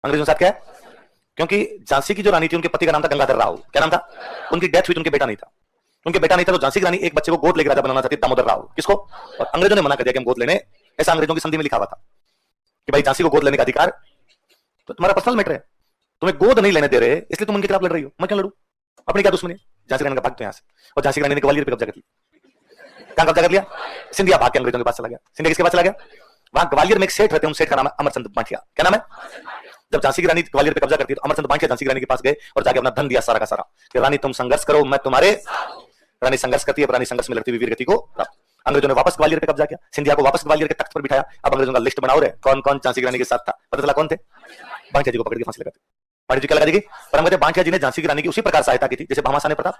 अंग्रेजों के साथ क्या है? क्योंकि झांसी की जो रानी थी उनके पति का नाम था गंगाधर राव। क्या नाम था? उनकी डेथ हुई तो उनके बेटा नहीं था। उनके बेटा नहीं था तो झांसी की रानी एक बच्चे को गोद लेकर राजा बनाना चाहती दामोदर राव। किसको? और अंग्रेजों ने मना कर दिया कि हम गोद लेने, ऐसा अंग्रेजों की संधि में लिखा हुआ था कि भाई झांसी को गोद लेने का अधिकार तो तुम्हारा पर्सनल मैटर है, तुम्हें गोद नहीं लेने दे रहे इसलिए तुम उनके खिलाफ लड़ रही हो। मैं क्यों लड़ू? अपनी क्या दुश्मनी है? झांसी रानी का भाग तो यहाँ से, और झांसी रानी ने ग्वालियर पे कब्जा कर लिया। कहां कब्जा कर लिया? सिंधिया भाग के अंग्रेजों के पास चला गया। सिंधिया किसके पास चला गया? वहां ग्वालियर में एक सेठ रहते हैं, उन सेठ का नाम है अमरचंद बांटिया। क्या नाम है? जब झांसी की रानी ग्वालियर पे कब्जा करती है तो अमरचंद बांटिया झांसी की रानी के पास गए और जाके अपना धन दिया सारा का सारा कि रानी तुम संघर्ष करो, मैं तुम्हारे। रानी संघर्ष करती है, रानी संघर्ष में लड़ती हुई वीर गति को प्राप्त। अंग्रेजों ने वापस ग्वालियर पे कब्जा किया, सिंधिया को वापस ग्वालियर के तख्त पर बिठाया। अब अंग्रेजों का लिस्ट बनाओ रे कौन कौन झांसी की रानी के साथ था। पता चला कौन थे? बांटिया जी को पकड़ के फांसी लगा दी। बांटिया जी क्या लगा देगी? पर अंग्रेज बांटिया जी ने झांसी की रानी की उसी प्रकार सहायता की थी जैसे भामाशाह ने प्रताप।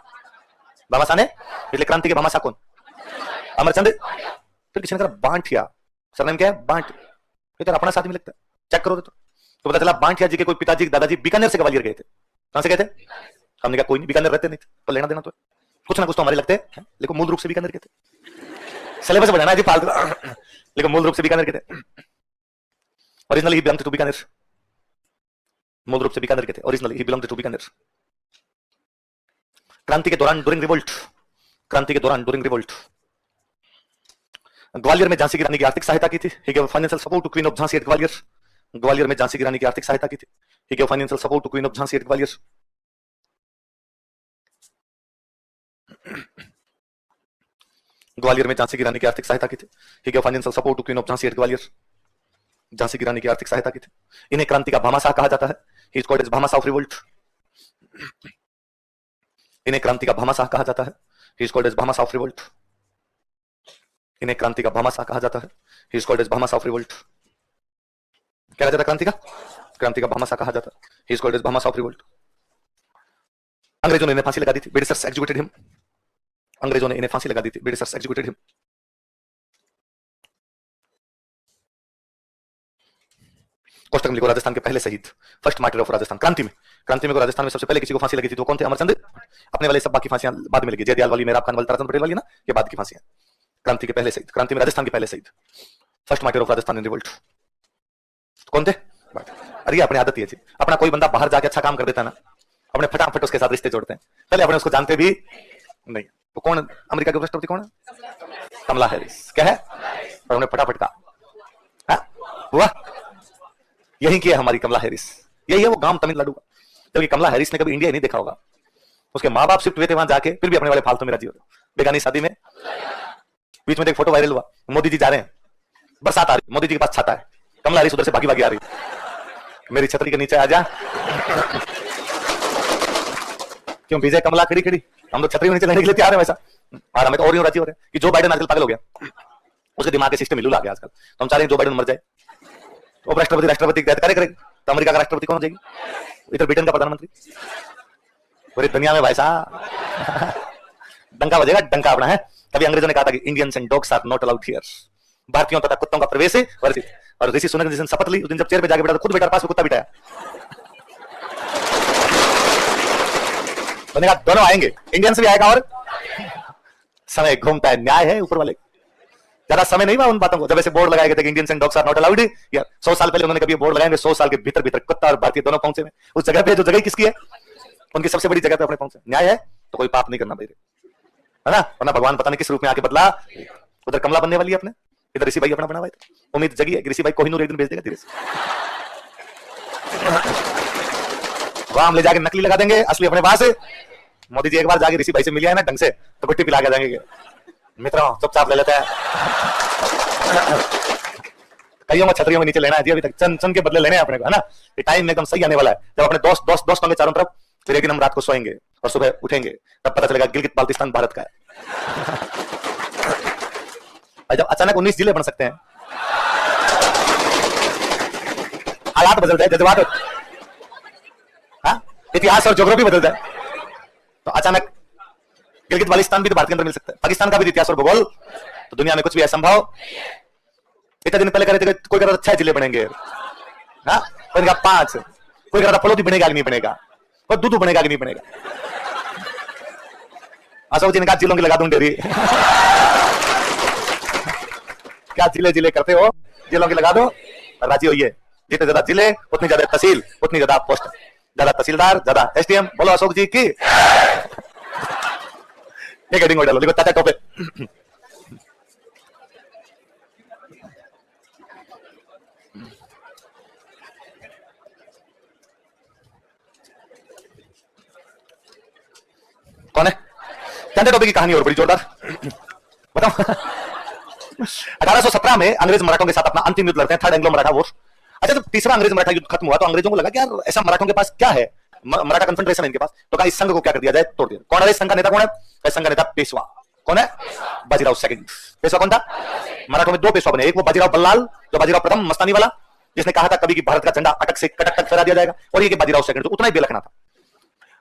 भामाशाह ने, इसलिए क्रांति के भामाशाह कौन? अमरचंद। फिर किसी ने कहा बांटिया, सरनेम क्या है? बांट। तो अपना साथ में लगता है, चेक करो तो पता चला बांटिया जी के कोई पिताजी दादाजी बीकानेर से ग्वालियर गए थे। कहां से गए थे? हमने कहा कोई नहीं, बीकानेर रहते नहीं थे तो लेना देना तो कुछ ना कुछ तो हमारे लगते हैं, लेकिन मूल रूप से बीकानेर के थे। सिलेबस बढ़ाना है जी फालतू, लेकिन मूल रूप से बीकानेर के थे। ओरिजिनली ही बिलोंग्ड टू बीकानेर, मूल रूप से बीकानेर के थे। ओरिजिनली ही बिलोंग्ड टू बीकानेर। क्रांति के दौरान ड्यूरिंग रिवोल्ट, क्रांति के दौरान ड्यूरिंग रिवोल्ट ग्वालियर में झांसी की रानी की आर्थिक सहायता की थी। He give financial support to queen of Jhansi at Gwalior. Gwalior में झांसी की रानी की आर्थिक सहायता की थी। He give financial support to queen of Jhansi at Gwalior. Gwalior में झांसी की रानी की आर्थिक सहायता की थी। He give financial support to queen of Jhansi at Gwalior. Jhansi की रानी की आर्थिक सहायता की थी। इन्हें क्रांति का भामाशाह कहा जाता है। He is called as Bhamashah of revolt. इन्हें क्रांति का भामाशाह कहा जाता है। He is called as Bhamashah of revolt. इन्हें क्रांति का भामाशाह कहा जाता है। He is called as Bhamashah of revolt. क्या कहा जाता है क्रांति का? क्रांति का भामाशाह कहा जाता है। He is called as Bhamashah of revolt. अंग्रेजों ने इन्हें फांसी लगा दी थी। Britishers executed him. अंग्रेजों ने इन्हें फांसी लगा दी थी। Britishers executed him. कोष्टक में लिखो राजस्थान के पहले शहीद, फर्स्ट मार्टिर ऑफ राजस्थान। क्रांति में, क्रांति में राजस्थान में सबसे पहले किसी को फांसी लगी थी तो कौन थे? अमरचंद। अपने वाले सब बाकी फांसियां बाद में लगी, जयदयाल वाली, मेहराब खान वाली, ताराचंद पटेल वाली ना, ये बाद की फांसियां। क्रांति के पहले शहीद, क्रांति में राजस्थान के पहले शहीद, first martyr of Rajasthan in revolt कौन थे? अरे अपनी आदत ही है जी, अपना कोई बंदा बाहर जाके अच्छा काम कर देता है ना, अपने फटाफट उसके साथ रिश्ते जोड़ते हैं, पहले अपने उसको जानते भी नहीं। तो कौन अमेरिका के राष्ट्रपति कौन है? कमला हैरिस। क्या है? और उन्हें फटाफट का हुआ, यही की है हमारी कमला हैरिस। यही है वो गांव तमिलनाडु का। जबकि कमला हैरिस ने कभी इंडिया नहीं देखा होगा, उसके माँ बाप शिफ्ट हुए थे वहां जाके, फिर भी अपने वाले फालतू में राजी हो रहे। बेगानी शादी में बीच में एक फोटो वायरल हुआ, मोदी जी जा रहे हैं, बरसात आ रही, मोदी जी के पास छाता है, कमला हैरिस उधर से भागी भागी आ रही, मेरी छतरी के नीचे आ जा। क्यों भीजे कमला खड़ी खड़ी, हम लोग छतरी के नीचे रहने के लिए तैयार है वैसा। और हमें तो और राजी हो रहे हैं कि जो बाइडेन आजकल पागल हो गया, उसके दिमाग के सिस्टम हिलू आ गया आजकल, तो हम चाह रहे हैं जो बाइडेन मर जाए तो राष्ट्रपति राष्ट्रपति करेगा, तो अमेरिका का राष्ट्रपति कौन हो जाएगी? इधर ब्रिटेन का प्रधानमंत्री। पूरी दुनिया में भाई साहब डंका बजेगा, डंका अपना है। तभी अंग्रेजों ने कहा था कि Indians and dogs are not allowed here. भारतीयों तथा कुत्तों का प्रवेश है वर्जित। और ऋषि सुनक जिस दिन शपथ ली, उस दिन जब चेयर पे जाके बैठा तो खुद बैठा, पास में कुत्ता बिठाया। तो कहा दोनों आएंगे, इंडियंस भी आएगा और समय घूमता है, न्याय है ऊपर वाले। ज्यादा समय नहीं हुआ उन बातों को, जब ऐसे बोर्ड लगाए गए थे कि Indians and dogs are not allowed, या 100 साल पहले उन्होंने कभी बोर्ड लगाएंगे, 100 साल के भीतर भीतर कुत्ता और भारतीय दोनों पहुंचे में उस जगह पे, जो जगह किसकी है? उनकी सबसे बड़ी जगह पे अपने पहुंचे। न्याय है तो कोई पाप नहीं करना भाई, है ना? वरना भगवान पता नहीं किस रूप में आके बदला। उधर कमला बनने वाली है अपने, इधर ऋषि भाई अपना बना हुआ है। उम्मीद जगी है कि ऋषि भाई कोहिनूर एक दिन भेज देगा धीरे से, वहां हम ले जाके नकली लगा देंगे, असली अपने पास। मोदी जी एक बार जाके ऋषि भाई से मिलिया है ना ढंग से, तो गुट्टी पिला के जाएंगे। मित्रों चुपचाप ले लेते हैं, कईयों में छतरियों में नीचे लेना है जी, अभी तक चंद चंद के बदले लेने हैं अपने को, है ना? ये टाइम एकदम सही आने वाला है, जब अपने दोस्त होंगे चारों तरफ, फिर एक दिन हम रात को सोएंगे और सुबह उठेंगे, तब पता चलेगा गिलगित बाल्टिस्तान भारत का है। और जब अचानक 19 जिले बन सकते हैं, हालात बदल जाए, जज्बात, इतिहास और ज्योग्राफी बदल जाए, तो अचानक गिलगित बाल्टिस्तान भी तो भारत के अंदर मिल सकता है। पाकिस्तान का भी इतिहास और भूगोल, तो दुनिया में कुछ भी असंभव। इतने दिन पहले कह रहे थे कोई कह रहा था 6 जिले बनेंगे, हाँ? कोई कहा 5, कोई कह रहा था फलोदी बनेगा कि नहीं बनेगा, और दूधू बनेगा कि नहीं बनेगा। अशोक जी ने कहा जिलों की लगा दूं डेरी। क्या जिले जिले करते हो, जिलों की लगा दो, राजी होइए। जितने ज्यादा जिले उतनी ज्यादा तहसील, उतनी ज्यादा पोस्ट, ज्यादा तहसीलदार, ज्यादा एसडीएम। बोलो अशोक जी की। एक हेडिंग और डालो, लिखो चाचा टोपे। कौन है? चाचा टोपे की कहानी और बड़ी जोरदार, बताओ। 1817 में अंग्रेज मराठों के साथ अपना अंतिम युद्ध लड़ते हैं, थर्ड एंग्लो मराठा वॉर। अच्छा, जब तीसरा अंग्रेज मराठा युद्ध खत्म हुआ तो अंग्रेजों को लगा कि यार ऐसा मराठों के पास क्या है, मराठा कन्फेडरेशन है इनके पास, तो कहा इस संघ को क्या कर दिया जाए, तोड़ दिया। कौन है इस संघ का नेता? कौन है इस संघ का नेता? पेशवा। कौन है? बाजीराव सेकंड। पेशवा कौन था? मराठों में दो पेशवा बने, एक वो बाजीराव बल्लाल जो बाजीराव प्रथम मस्तानी वाला, जिसने कहा था कभी कि भारत का झंडा अटक से कटक तक फहरा दिया जाएगा, और ये बाजीराव सेकंड, तो उतना ही बेलखना था।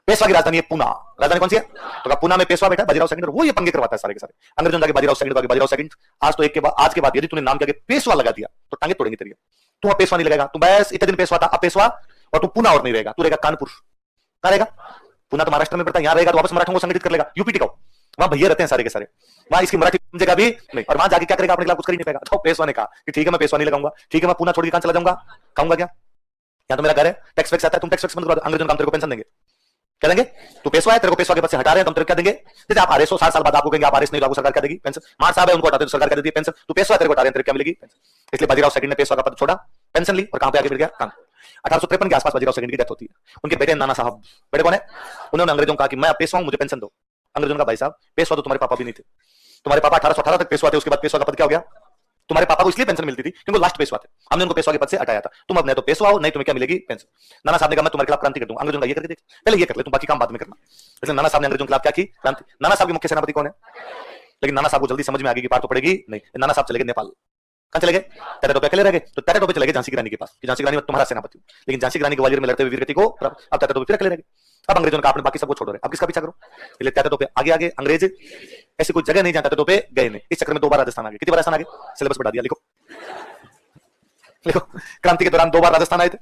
पेशवा की राजधानी है पूना। राजधानी कौन सी है? तो पूना में पेशवा बैठा, बाजीराव सेकंड, वो ये पंगे करवाता है सारे के सारे। अंग्रेजों ने बाजीराव सेकंड, बाजीराव सेकंड। आज तो आज के बाद यदि तूने नाम के आगे पेशवा लगा दिया तो टांगे तोड़ेंगे तेरी। तू अब पेशवा नहीं लगेगा, तू बस इतने दिन पेशवा था, अब पेशवा, और तू पूना और नहीं रहेगा, तू रहेगा कानपुर। कहां रहेगा? पूना तो महाराष्ट्र में पड़ता है, यहां रहेगा तो वापस मराठों को संगठित कर लेगा। यूपी टिकाओ, वहां भैया रहते हैं सारे के सारे, वहां इसकी मराठी समझेगा भी नहीं, और वहां जाके क्या करेगा? अपने खिलाफ कुछ कर ही नहीं पाएगा। तो पेशवा ने कहा कि ठीक है मैं पेशवा नहीं लगाऊंगा, ठीक है मैं पूना छोड़ के कहां चला जाऊंगा, खाऊंगा क्या? यहां तो मेरा घर है, टैक्स वैक्स आता है, तुम टैक्स वैक्स बंद करो, अंग्रेजों काम तेरे को पेंशन देंगे। क्या देंगे? तू पेशवा है, तेरे को पेशवा के पद से हटा रहे हैं, तुम तेरे को क्या देंगे? जैसे आप आरएस हो, 60 साल बाद आपको कहेंगे आप आरएस नहीं लागू, सरकार क्या देगी? पेंशन। मार साहब है उनको हटाते तो सरकार क्या देती है? पेंशन। तू पेशवा है, तेरे को हटा रहे हैं, तेरे क्या मिलेगी? पेंशन। इसलिए बाजीराव सेकंड ने पेशवा का पद छोड़ा, पेंशन ली, और कहां पे आगे बढ़ गया? काम। 1853 के आसपास बाजीराव सेकंड की डेथ होती है। उनके बेटे नाना साहब, बेटे कौन है? उन्होंने अंग्रेजों को कहा कि मैं पेशवा हूं, मुझे पेंशन दो। अंग्रेजों का भाई साहब पेशवा तो तुम्हारे पापा भी नहीं थे, तुम्हारे पापा 1818 तक पेशवा थे, उसके बाद पेशवा का पद क्या हो गया? तुम्हारे पापा को इसलिए पेंशन मिलती थी क्योंकि लास्ट पेशवा थे, हमने उनको पेशवा के पद से हटाया था। तुम अब नहीं तो पेशवा हो, नहीं तुम्हें क्या मिलेगी? पेंशन। नाना साहब ने कहा मैं तुम्हारे खिलाफ क्रांति कर दूंगा। अंग्रेजों का ये करके देख, पहले ये कर ले, तुम बाकी काम बाद में करना। इसलिए नाना साहब ने अंग्रेजों के खिलाफ क्या की? क्रांति। नाना साहब के मुख्य सेनापति कौन है? लेकिन नाना साहब को जल्दी समझ में आ गई कि पार तो पड़ेगी नहीं। नाना साहब चले गए नेपाल। कहां चले गए? तेरे टोपे अकेले रह गए, तो तेरे टोपे चले गए झांसी की रानी के पास कि झांसी की रानी मैं तुम्हारा सेनापति हूं, लेकिन झांसी की रानी ग्वालियर में लड़ते हुए वीरगति को, अब तेरे टोपे फिर अकेले रह गए। अब अंग्रेजों ने कहा आपने बाकी सबको छोड़ो, अब किसका पीछा करो? इसलिए तेरे टोपे आगे आगे, अंग्रेज ऐसी कोई जगह नहीं जहां तेरे टोपे गए नहीं। इस चक्कर में 2 बार राजस्थान आ गए। कितनी बार राजस्थान आ गए? सिलेबस बढ़ा दिया, लिखो लिखो। क्रांति के दौरान 2 बार राजस्थान आए थे।